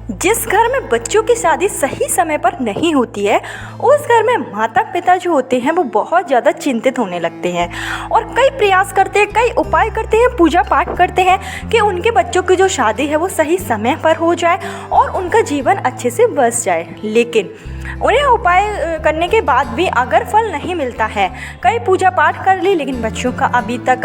जिस घर में बच्चों की शादी सही समय पर नहीं होती है, उस घर में माता पिता जो होते हैं वो बहुत ज़्यादा चिंतित होने लगते हैं और कई प्रयास करते हैं, कई उपाय करते हैं, पूजा पाठ करते हैं कि उनके बच्चों की जो शादी है वो सही समय पर हो जाए और उनका जीवन अच्छे से बस जाए। लेकिन उन्हें उपाय करने के बाद भी अगर फल नहीं मिलता है, कई पूजा पाठ कर ली लेकिन बच्चों का अभी तक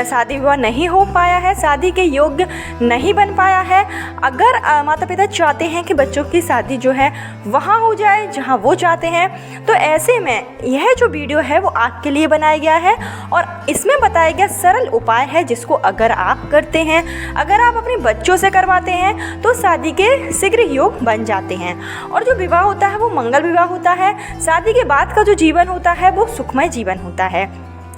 शादी विवाह नहीं हो पाया है, शादी के योग्य नहीं बन पाया है। अगर माता पिता चाहते हैं कि बच्चों की शादी जो है वहाँ हो जाए जहाँ वो चाहते हैं, तो ऐसे में यह जो वीडियो है वो आपके लिए बनाया गया है और इसमें बताया गया सरल उपाय है जिसको अगर आप करते हैं, अगर आप अपने बच्चों से करवाते हैं तो शादी के शीघ्र योग बन जाते हैं और जो विवाह होता है वो मंगल विवाह होता है। शादी के बाद का जो जीवन होता है वो सुखमय जीवन होता है।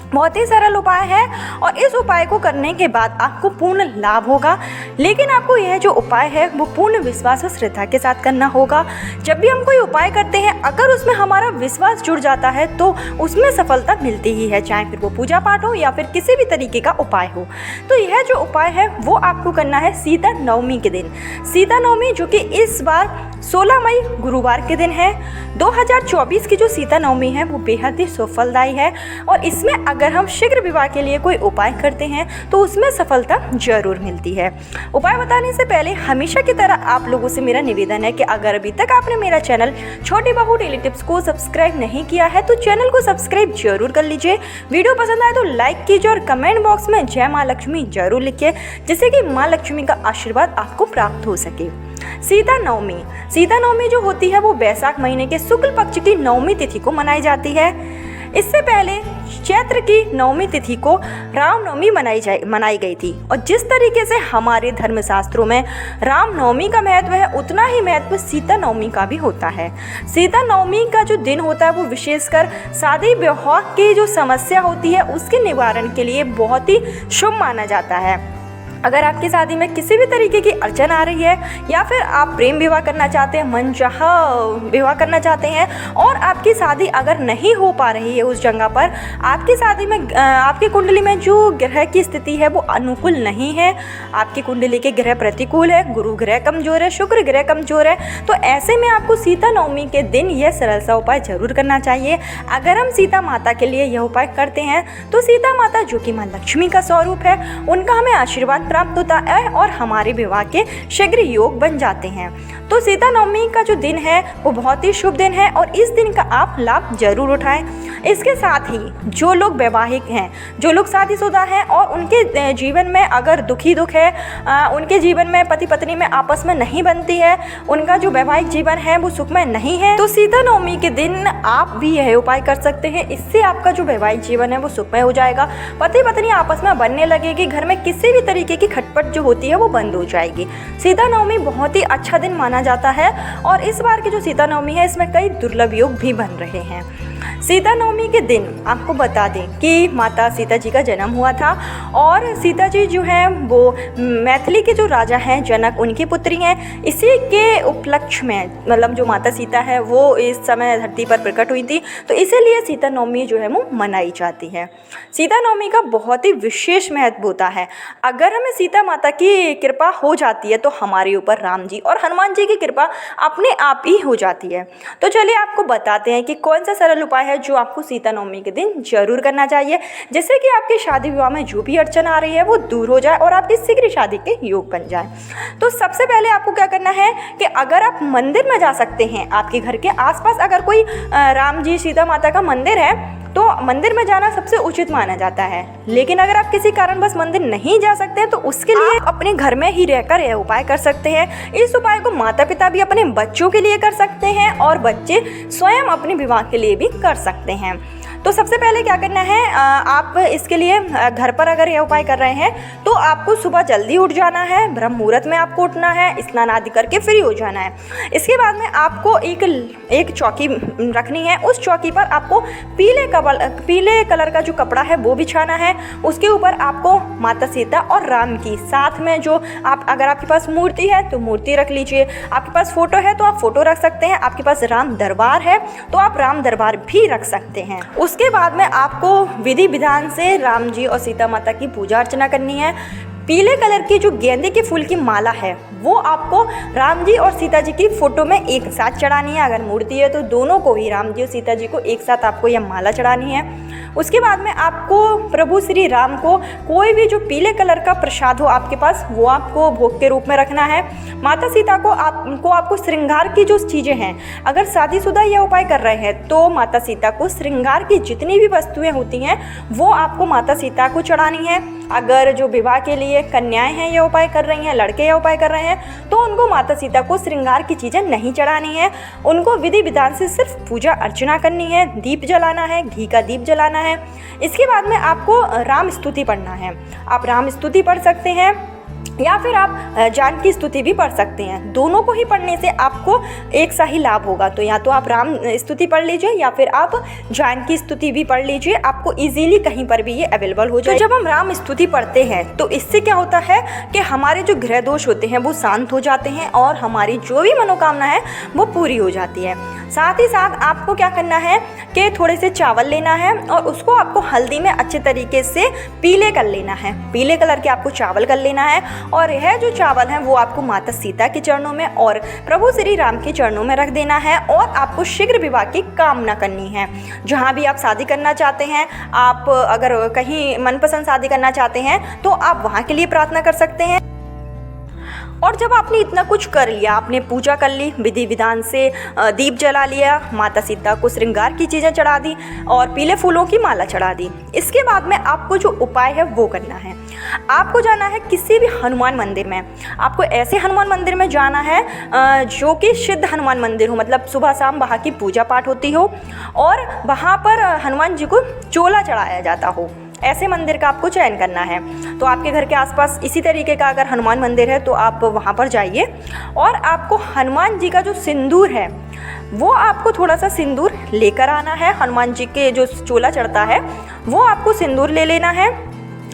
बहुत ही सरल उपाय है और इस उपाय को करने के बाद आपको पूर्ण लाभ होगा। लेकिन आपको यह जो उपाय है वो पूर्ण विश्वास और श्रद्धा के साथ करना होगा। जब भी हम कोई उपाय करते हैं, अगर उसमें हमारा विश्वास जुड़ जाता है तो उसमें सफलता मिलती ही है, चाहे फिर वो पूजा पाठ हो या फिर किसी भी तरीके का उपाय हो। तो यह जो उपाय है वो आपको करना है सीता नवमी के दिन। सीता नवमी जो कि इस बार 16 मई गुरुवार के दिन है। 2024 की जो सीता नवमी है वो बेहद ही सफलदायी है और इसमें अगर हम शीघ्र विवाह के लिए कोई उपाय करते हैं तो उसमें सफलता जरूर मिलती है। उपाय बताने से पहले हमेशा की तरह आप लोगों से मेरा निवेदन है कि अगर अभी तक आपने मेरा चैनल छोटी बहू डेली टिप्स को सब्सक्राइब नहीं किया है तो चैनल को सब्सक्राइब जरूर कर लीजिए। वीडियो पसंद आए तो लाइक कीजिए और कमेंट बॉक्स में जय माँ लक्ष्मी जरूर लिखिए, जिससे कि माँ लक्ष्मी का आशीर्वाद आपको प्राप्त हो सके। सीता नवमी जो होती है वो बैसाख महीने के शुक्ल पक्ष की नवमी तिथि को मनाई जाती है। इससे पहले चैत्र की नवमी तिथि को रामनवमी मनाई गई थी और जिस तरीके से हमारे धर्मशास्त्रों में रामनवमी का महत्व है, उतना ही महत्व सीता नवमी का भी होता है। सीता नवमी का जो दिन होता है वो विशेषकर शादी विवाह की जो समस्या होती है उसके निवारण के लिए बहुत ही शुभ माना जाता है। अगर आपकी शादी में किसी भी तरीके की अड़चन आ रही है या फिर आप प्रेम विवाह करना चाहते हैं, मनचाहा विवाह करना चाहते हैं और आपकी शादी अगर नहीं हो पा रही है उस जगह पर, आपकी शादी में आपकी कुंडली में जो ग्रह की स्थिति है वो अनुकूल नहीं है, आपकी कुंडली के ग्रह प्रतिकूल है, गुरु ग्रह कमजोर है, शुक्र ग्रह कमजोर है, तो ऐसे में आपको सीता नवमी के दिन यह सरल सा उपाय जरूर करना चाहिए। अगर हम सीता माता के लिए यह उपाय करते हैं तो सीता माता जो कि माँ लक्ष्मी का स्वरूप है, उनका हमें आशीर्वाद प्राप्त होता है और हमारे विवाह के शीघ्र योग बन जाते हैं। तो सीता नवमी का जो दिन है वो बहुत ही शुभ दिन है और इस दिन का आप लाभ जरूर उठाएं। इसके साथ ही जो लोग वैवाहिक हैं, जो लोग शादीशुदा हैं और उनके जीवन में अगर दुख है, उनके जीवन में पति पत्नी में आपस में नहीं बनती है, उनका जो वैवाहिक जीवन है वो सुखमय नहीं है, तो सीता नवमी के दिन आप भी यह उपाय कर सकते हैं। इससे आपका जो वैवाहिक जीवन है वो सुखमय हो जाएगा, पति पत्नी आपस में बनने लगेगी, घर में किसी भी तरीके की खटपट जो होती है वो बंद हो जाएगी। सीता नवमी बहुत ही अच्छा दिन माना जाता है और इस बार की जो सीता नवमी है इसमें कई दुर्लभ योग भी बन रहे हैं। सीता नवमी के दिन आपको बता दें कि माता सीता जी का जन्म हुआ था और सीता जी जो हैं वो मैथिली के जो राजा हैं जनक, उनकी पुत्री हैं। इसी के उपलक्ष्य में मतलब जो माता सीता है वो इस समय धरती पर प्रकट हुई थी, तो इसीलिए सीता नवमी जो है वो मनाई जाती है। सीता नवमी का बहुत ही विशेष महत्व होता है। अगर हमें सीता माता की कृपा हो जाती है तो हमारे ऊपर राम जी और हनुमान जी की कृपा अपने आप ही हो जाती है। तो चलिए आपको बताते हैं कि कौन सा सरल उपाय है जो आपको सीता नवमी के दिन जरूर करना चाहिए, जिससे कि आपकी शादी विवाह में जो भी अड़चन आ रही है वो दूर हो जाए और आपकी शीघ्र शादी के योग बन जाए। तो सबसे पहले आपको क्या करना है कि अगर आप मंदिर में जा सकते हैं, आपके घर के आसपास अगर कोई राम जी सीता माता का मंदिर है तो मंदिर में जाना सबसे उचित माना जाता है। लेकिन अगर आप किसी कारणवश मंदिर नहीं जा सकते हैं तो उसके लिए अपने घर में ही रहकर यह उपाय कर सकते हैं। इस उपाय को माता पिता भी अपने बच्चों के लिए कर सकते हैं और बच्चे स्वयं अपने विवाह के लिए भी कर सकते हैं। तो सबसे पहले क्या करना है, आप इसके लिए घर पर अगर यह उपाय कर रहे हैं तो आपको सुबह जल्दी उठ जाना है, ब्रह्म मुहूर्त में आपको उठना है, स्नान आदि करके फ्री हो जाना है। इसके बाद में आपको एक चौकी रखनी है। उस चौकी पर आपको पीले कलर का जो कपड़ा है वो बिछाना है। उसके ऊपर आपको माता सीता और राम की साथ में जो अगर आपके पास मूर्ति है तो मूर्ति रख लीजिए, आपके पास फोटो है तो आप फोटो रख सकते हैं, आपके पास राम दरबार है तो आप राम दरबार भी रख सकते हैं। उसके बाद में आपको विधि विधान से राम जी और सीता माता की पूजा अर्चना करनी है। पीले कलर की जो गेंदे के फूल की माला है वो आपको राम जी और सीता जी की फ़ोटो में एक साथ चढ़ानी है। अगर मूर्ति है तो दोनों को ही, राम जी और सीता जी को एक साथ आपको यह माला चढ़ानी है। उसके बाद में आपको प्रभु श्री राम को कोई भी जो पीले कलर का प्रसाद हो आपके पास वो आपको भोग के रूप में रखना है। माता सीता को आपको श्रृंगार की जो चीज़ें हैं, अगर शादीशुदा यह उपाय कर रहे हैं तो माता सीता को श्रृंगार की जितनी भी वस्तुएं होती हैं वो आपको माता सीता को चढ़ानी है। अगर जो विवाह के लिए कन्याएं हैं यह उपाय कर रही हैं, लड़के यह उपाय कर रहे हैं, तो उनको माता सीता को श्रृंगार की चीज़ें नहीं चढ़ानी है। उनको विधि विधान से सिर्फ पूजा अर्चना करनी है, दीप जलाना है, घी का दीप जलाना है। इसके बाद में आपको राम स्तुति पढ़ना है। आप राम स्तुति पढ़ सकते हैं या फिर आप जानकी स्तुति भी पढ़ सकते हैं। दोनों को ही पढ़ने से आपको एक सा ही लाभ होगा। तो या तो आप राम स्तुति पढ़ लीजिए या फिर आप जानकी स्तुति भी पढ़ लीजिए, आपको इजीली कहीं पर भी ये अवेलेबल हो जाए। तो जब हम राम स्तुति पढ़ते हैं तो इससे क्या होता है कि हमारे जो ग्रह दोष होते हैं वो शांत हो जाते हैं और हमारी जो भी मनोकामना है वो पूरी हो जाती है। साथ ही साथ आपको क्या करना है कि थोड़े से चावल लेना है और उसको आपको हल्दी में अच्छे तरीके से पीले कर लेना है। पीले कलर के आपको चावल कर लेना है और यह जो चावल है वो आपको माता सीता के चरणों में और प्रभु श्री राम के चरणों में रख देना है और आपको शीघ्र विवाह की कामना करनी है। जहाँ भी आप शादी करना चाहते हैं, आप अगर कहीं मनपसंद शादी करना चाहते हैं तो आप वहाँ के लिए प्रार्थना कर सकते हैं। और जब आपने इतना कुछ कर लिया, आपने पूजा कर ली, विधि विधान से दीप जला लिया, माता सीता को श्रृंगार की चीज़ें चढ़ा दी और पीले फूलों की माला चढ़ा दी, इसके बाद में आपको जो उपाय है वो करना है। आपको जाना है किसी भी हनुमान मंदिर में। आपको ऐसे हनुमान मंदिर में जाना है जो कि सिद्ध हनुमान मंदिर हो, मतलब सुबह शाम वहाँ की पूजा पाठ होती हो और वहाँ पर हनुमान जी को चोला चढ़ाया जाता हो। ऐसे मंदिर का आपको चयन करना है। तो आपके घर के आसपास इसी तरीके का अगर हनुमान मंदिर है तो आप वहाँ पर जाइए और आपको हनुमान जी का जो सिंदूर है वो आपको थोड़ा सा सिंदूर लेकर आना है। हनुमान जी के जो चोला चढ़ता है वो आपको सिंदूर ले लेना है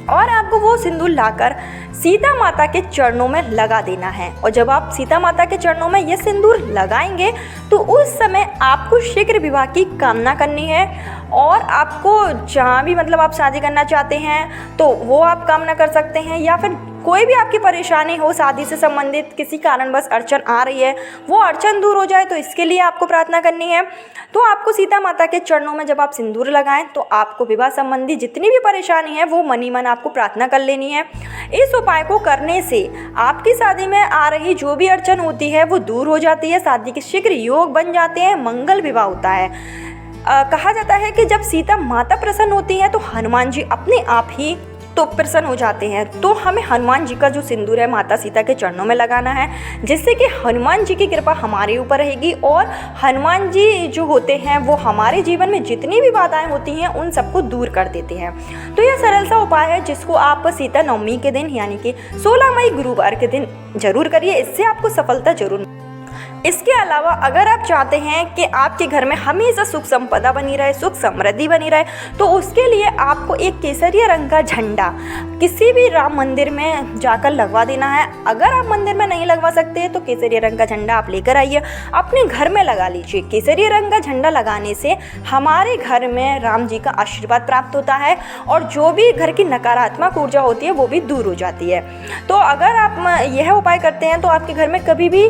और आपको वो सिंदूर लाकर सीता माता के चरणों में लगा देना है। और जब आप सीता माता के चरणों में ये सिंदूर लगाएंगे तो उस समय आपको शीघ्र विवाह की कामना करनी है और आपको जहाँ भी मतलब आप शादी करना चाहते हैं तो वो आप कामना कर सकते हैं, या फिर कोई भी आपकी परेशानी हो शादी से संबंधित, किसी कारणवश अड़चन आ रही है वो अड़चन दूर हो जाए तो इसके लिए आपको प्रार्थना करनी है। तो आपको सीता माता के चरणों में जब आप सिंदूर लगाएं तो आपको विवाह संबंधी जितनी भी परेशानी है वो मन ही मन आपको प्रार्थना कर लेनी है। इस उपाय को करने से आपकी शादी में आ रही जो भी अड़चन होती है वो दूर हो जाती है, शादी के शीघ्र योग बन जाते हैं, मंगल विवाह होता है। कहा जाता है कि जब सीता माता प्रसन्न होती है तो हनुमान जी अपने आप ही तो प्रसन्न हो जाते हैं। तो हमें हनुमान जी का जो सिंदूर है माता सीता के चरणों में लगाना है, जिससे कि हनुमान जी की कृपा हमारे ऊपर रहेगी और हनुमान जी जो होते हैं वो हमारे जीवन में जितनी भी बाधाएं होती हैं उन सबको दूर कर देते हैं। तो यह सरल सा उपाय है जिसको आप सीता नवमी के दिन यानी कि 16 मई गुरुवार के दिन जरूर करिए, इससे आपको सफलता जरूर। इसके अलावा अगर आप चाहते हैं कि आपके घर में हमेशा सुख संपदा बनी रहे, सुख समृद्धि बनी रहे, तो उसके लिए आपको एक केसरिया रंग का झंडा किसी भी राम मंदिर में जाकर लगवा देना है। अगर आप मंदिर में नहीं लगवा सकते तो केसरिया रंग का झंडा आप लेकर आइए, अपने घर में लगा लीजिए। केसरिया रंग का झंडा लगाने से हमारे घर में राम जी का आशीर्वाद प्राप्त होता है और जो भी घर की नकारात्मक ऊर्जा होती है वो भी दूर हो जाती है। तो अगर आप यह उपाय करते हैं तो आपके घर में कभी भी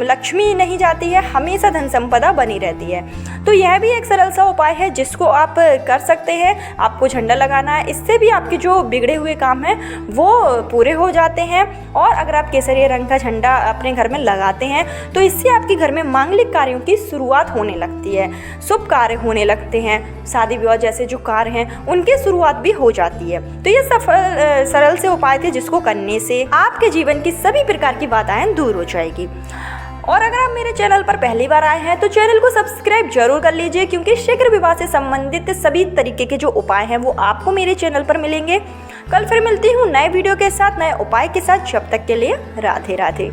लक्ष्मी नहीं जाती है, हमेशा धन संपदा बनी रहती है। तो यह भी एक सरल सा उपाय है जिसको आप कर सकते हैं। आपको झंडा लगाना है, इससे भी आपके जो बिगड़े हुए काम हैं वो पूरे हो जाते हैं। और अगर आप केसरिया रंग का झंडा अपने घर में लगाते हैं तो इससे आपके घर में मांगलिक कार्यों की शुरुआत होने लगती है, शुभ कार्य होने लगते हैं, शादी विवाह जैसे जो कार्य हैं उनकी शुरुआत भी हो जाती है। तो ये सरल से उपाय थे जिसको करने से आपके जीवन की सभी प्रकार की बाधाएं दूर हो जाएगी। और अगर आप मेरे चैनल पर पहली बार आए हैं तो चैनल को सब्सक्राइब जरूर कर लीजिए, क्योंकि शीघ्र विवाह से संबंधित सभी तरीके के जो उपाय हैं वो आपको मेरे चैनल पर मिलेंगे। कल फिर मिलती हूँ नए वीडियो के साथ, नए उपाय के साथ। जब तक के लिए राधे राधे।